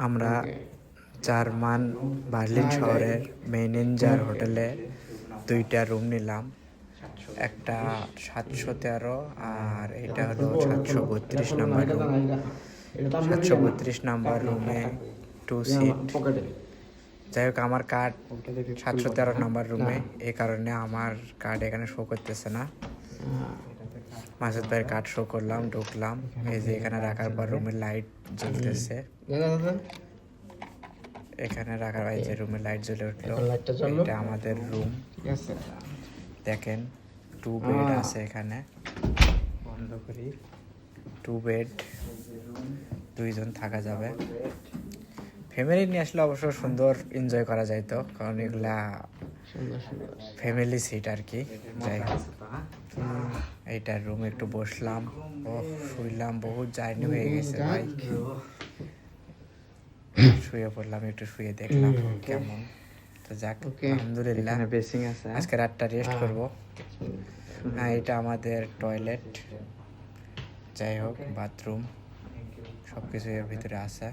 আমরা German Berlin শহরের মেনেঞ্জার হোটেলে 2টা রুম নিলাম, একটা 713 আর এটা হলো 732 নাম্বার রুম। 732 নাম্বার রুমে 2 সিট। যাই হোক, আমার কার্ড 713 নাম্বার রুমে, এই কারণে আমার কার্ড এখানে শো করতেছে না। মাসুদ ভাইয়ের কার্ড শো করলাম, ঢুকলাম, এই যে এখানে রাখার পর রুমের লাইট জ্বলতেছে, এখানে রাখার এই যে রুমের লাইট জ্বলে উঠলো। এটা আমাদের রুম, দেখেন 2 বেড আছে এখানে, বন্ধ করি। 2 বেড, 2 জন থাকা যাবে। ফ্যামিলি নিয়ে আসলে অবশ্য সুন্দর এনজয় করা যাইতো, কারণ এগুলা ফ্যামিলি সিট আর কি। যাই হোক, এইটার রুমে একটু বসলাম, শুইলাম, বহুত জার্নি হয়ে গেছে ভাই। শুয়ে পড়লাম, একটু শুয়ে দেখলাম কেমন। তো যাক, আলহামদুলিল্লাহ, আজকে রাতটা রেস্ট করবো। হ্যাঁ, এটা আমাদের টয়লেট, যাই হোক বাথরুম সব কিছু এর ভিতরে আছে।